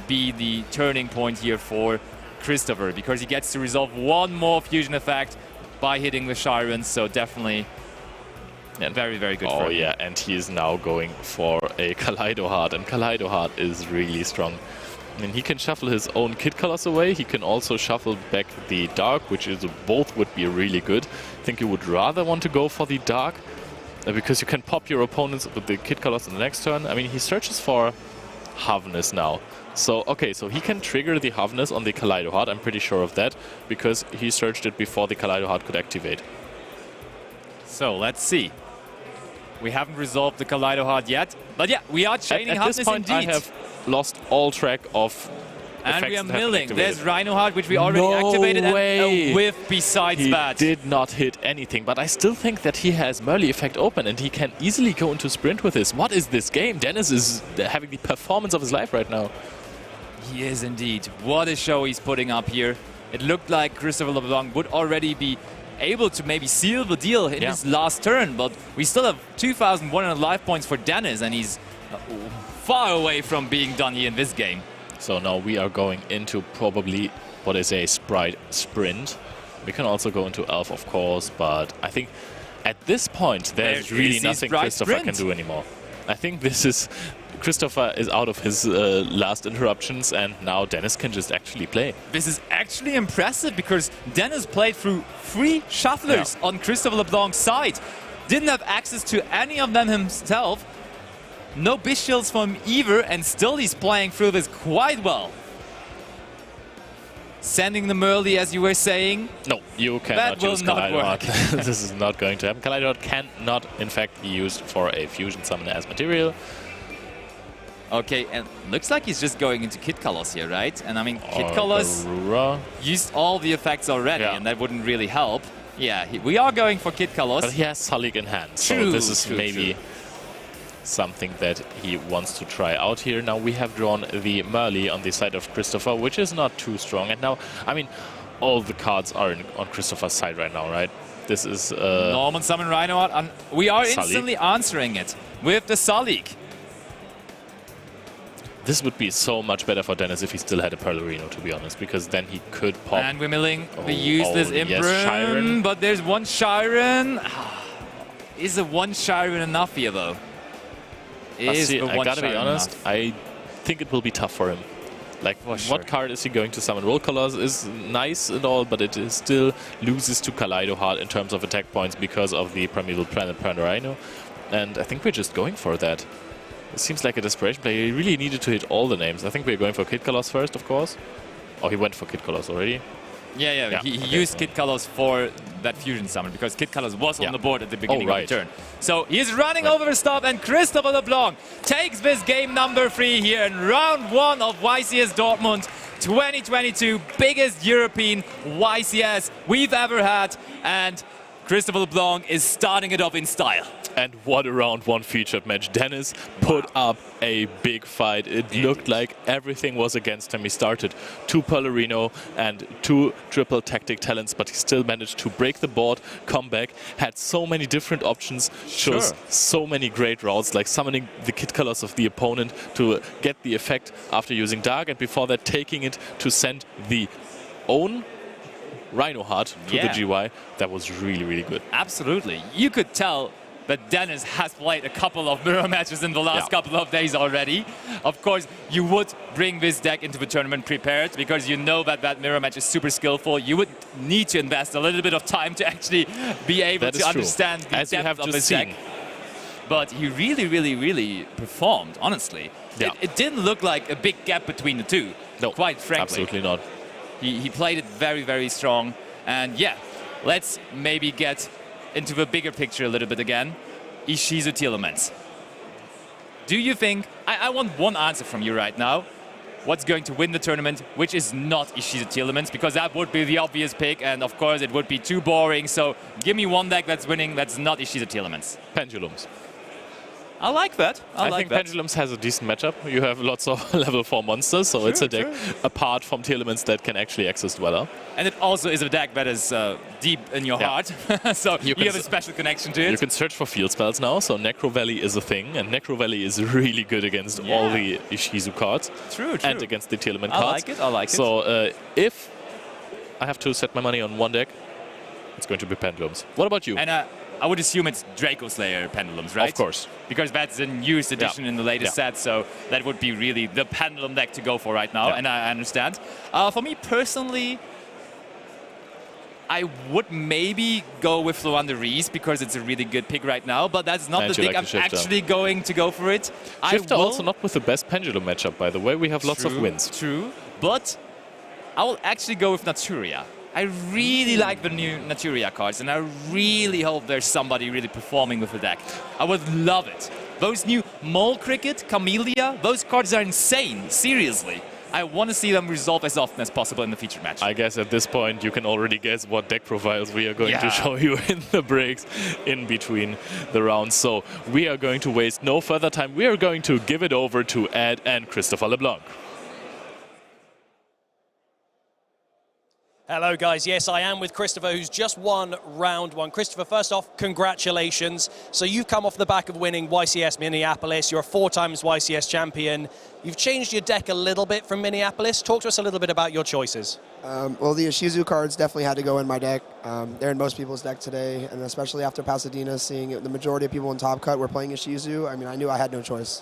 be the turning point here for Christopher, because he gets to resolve one more fusion effect by hitting the Shiren. So, definitely very, very good for him. Oh, yeah, and he is now going for a Kaleido Heart, and Kaleido Heart is really strong. I mean, he can shuffle his own Kid Colossus away. He can also shuffle back the Dark, which is both would be really good. I think you would rather want to go for the Dark, because you can pop your opponents with the Kid Colossus in the next turn. I mean, he searches for Halfness now. So, okay, so he can trigger the Halfness on the Kaleido Heart. I'm pretty sure of that, because he searched it before the Kaleido Heart could activate. So, let's see. We haven't resolved the Kaleido Heart yet, but yeah, we are chaining Halfness this point, indeed. I have lost all track of and we are milling. There's Rhino Heart, which we already activated, and a whiff besides that. He did not hit anything, but I still think that he has Merly effect open, and he can easily go into sprint with this. What is this game? Dennis is having the performance of his life right now. He is indeed. What a show he's putting up here. It looked like Christopher LeBlanc would already be able to maybe seal the deal in his last turn, but we still have 2,100 life points for Denis, and he's far away from being done here in this game. So now we are going into probably what is a Sprite Sprint. We can also go into Elf, of course, but I think at this point there's really nothing Christopher can do anymore. I think this is... Christopher is out of his last interruptions, and now Denis can just actually play. This is actually impressive, because Denis played through 3 shufflers on Christopher LeBlanc's side. Didn't have access to any of them himself. No Bishields from either, and still he's playing through this quite well. Sending the Merly, as you were saying. No, you cannot use Kaleido Heart. This is not going to happen. Kaleido Heart cannot, in fact, be used for a fusion summon as material. Okay, and looks like he's just going into Kid Colossus here, right? And I mean, Kid Colossus used all the effects already, and that wouldn't really help. Yeah, we are going for Kid Colossus. But he has Sullik in hand, so this is maybe something that he wants to try out here. Now we have drawn the Merly on the side of Christopher, which is not too strong. And now, I mean, all the cards are on Christopher's side right now, right? This is... Norman Summon Rhino Heart, and we are instantly answering it with the Sullik. This would be so much better for Denis if he still had a Perlerino, to be honest, because then he could pop... And we're milling the useless Imprint, but there's one Shiren. Is the one Shiren enough here, though? I gotta be honest, I think it will be tough for him. Like, what card is he going to summon? Roll Colors is nice and all, but it still loses to Kaleido Heart in terms of attack points because of the Primeval Planet Perlerino. And I think we're just going for that. It seems like a desperation play. He really needed to hit all the names. I think we're going for Kid Colossus first, of course. Oh, he went for Kid Colossus already. Yeah. He used Kid Colors for that fusion summon because Kid Colors was on the board at the beginning of the turn. So he's running over the stop, and Christopher LeBlanc takes this game number 3 here in round 1 of YCS Dortmund 2022, biggest European YCS we've ever had, and Christopher LeBlanc is starting it off in style. And what a round 1 featured match. Denis put up a big fight. It looked like everything was against him. He started 2 Pelourinho and 2 triple tactic talents, but he still managed to break the board, come back, had so many different options, chose so many great routes, like summoning the Kid Colors of the opponent to get the effect after using Dark, and before that taking it to send the own Rhino Heart to the GY. That was really, really good. Absolutely. You could tell that Denis has played a couple of mirror matches in the last couple of days already. Of course, you would bring this deck into the tournament prepared because you know that that mirror match is super skillful. You would need to invest a little bit of time to actually be able to understand the depth of this deck. But he really, really, really performed, honestly. It didn't look like a big gap between the two, quite frankly. Absolutely not. He played it very, very strong. And yeah, let's maybe get into the bigger picture a little bit again. Ishizu Tearlaments. Do you think, I want one answer from you right now, what's going to win the tournament, which is not Ishizu Tearlaments, because that would be the obvious pick, and of course it would be too boring, so give me one deck that's winning that's not Ishizu Tearlaments. Pendulums. I like that. I think Pendulums has a decent matchup. You have lots of level 4 monsters, so it's a deck apart from Tearlaments that can actually access Dweller. And it also is a deck that is deep in your heart, so you have a special connection to it. You can search for field spells now, so Necro Valley is a thing, and Necro Valley is really good against all the Ishizu cards. And against the Tearlament cards. I like it. So if I have to set my money on one deck, it's going to be Pendulums. What about you? And I would assume it's Draco Slayer Pendulums, right? Of course. Because that's a newest edition in the latest set, so that would be really the Pendulum deck to go for right now, and I understand. For me personally, I would maybe go with Floranda because it's a really good pick right now, but that's not the deck I'm actually going to go for it. Shifter also not with the best Pendulum matchup, by the way. We have lots of wins. True, but I will actually go with Naturia. I really like the new Naturia cards, and I really hope there's somebody really performing with the deck. I would love it. Those new Mole Cricket, Camellia, those cards are insane, seriously. I want to see them resolve as often as possible in the featured match. I guess at this point you can already guess what deck profiles we are going to show you in the breaks in between the rounds. So we are going to waste no further time. We are going to give it over to Ed and Christopher LeBlanc. Hello guys, yes I am with Christopher, who's just won round 1. Christopher, first off, congratulations. So you've come off the back of winning YCS Minneapolis, you're a 4 times YCS champion. You've changed your deck a little bit from Minneapolis. Talk to us a little bit about your choices. Well, the Ishizu cards definitely had to go in my deck. They're in most people's deck today, and especially after Pasadena, seeing the majority of people in Top Cut were playing Ishizu, I mean, I knew I had no choice.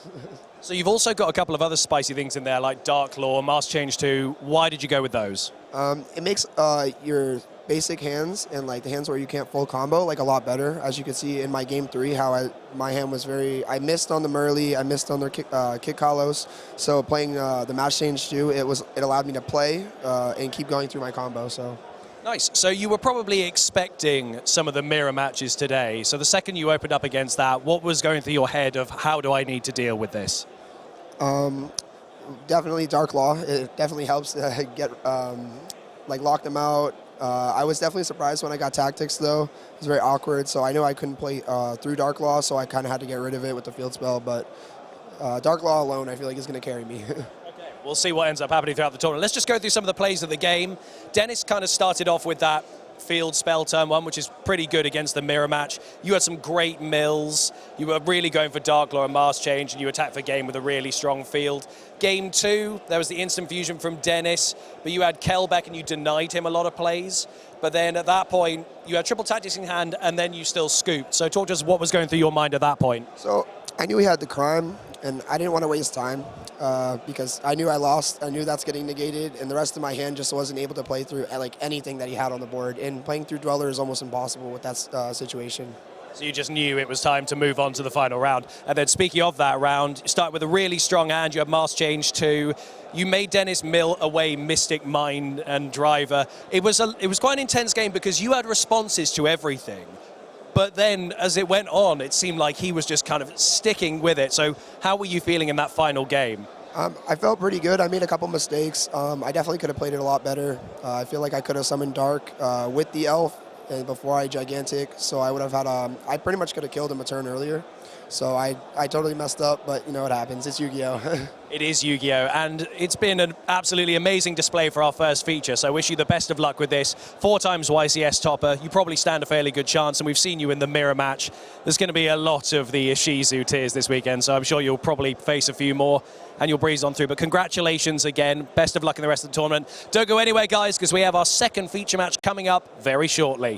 So you've also got a couple of other spicy things in there, like Dark Claw, Mask Change 2. Why did you go with those? It makes your basic hands and like the hands where you can't full combo like a lot better. As you can see in my game 3, how my hand was I missed on the Merly, I missed on their Kid Kalos. So playing the Mask Change 2, it allowed me to play and keep going through my combo. So. Nice. So you were probably expecting some of the mirror matches today. So the second you opened up against that, what was going through your head of how do I need to deal with this? Definitely Dark Law. It definitely helps get lock them out. I was definitely surprised when I got Tactics though. It was very awkward, so I knew I couldn't play through Dark Law, so I kind of had to get rid of it with the field spell. But Dark Law alone, I feel like is going to carry me. We'll see what ends up happening throughout the tournament. Let's just go through some of the plays of the game. Denis kind of started off with that field spell turn 1, which is pretty good against the mirror match. You had some great mills. You were really going for Dark Law and Mask Change, and you attacked the game with a really strong field. Game 2, there was the instant fusion from Denis, but you had Kelbeck and you denied him a lot of plays. But then at that point, you had triple tactics in hand, and then you still scooped. So talk to us what was going through your mind at that point. So I knew he had the crime, and I didn't want to waste time. Because I knew I lost, I knew that's getting negated, and the rest of my hand just wasn't able to play through like anything that he had on the board. And playing through Dweller is almost impossible with that situation. So you just knew it was time to move on to the final round. And then speaking of that round, you start with a really strong hand. You have Mask Change 2. You made Denis mill away Mystic Mine and Driver. It was quite an intense game because you had responses to everything. But then as it went on, it seemed like he was just kind of sticking with it. So how were you feeling in that final game? I felt pretty good. I made a couple mistakes. I definitely could have played it a lot better. I feel like I could have summoned Dark with the Elf before I Gigantic, so I would have had I pretty much could have killed him a turn earlier. So I totally messed up, but you know what happens. It's Yu-Gi-Oh! It is Yu-Gi-Oh! And it's been an absolutely amazing display for our first feature, so I wish you the best of luck with this. 4 times YCS topper, you probably stand a fairly good chance, and we've seen you in the mirror match. There's going to be a lot of the Ishizu tiers this weekend, so I'm sure you'll probably face a few more, and you'll breeze on through. But congratulations again. Best of luck in the rest of the tournament. Don't go anywhere, guys, because we have our second feature match coming up very shortly.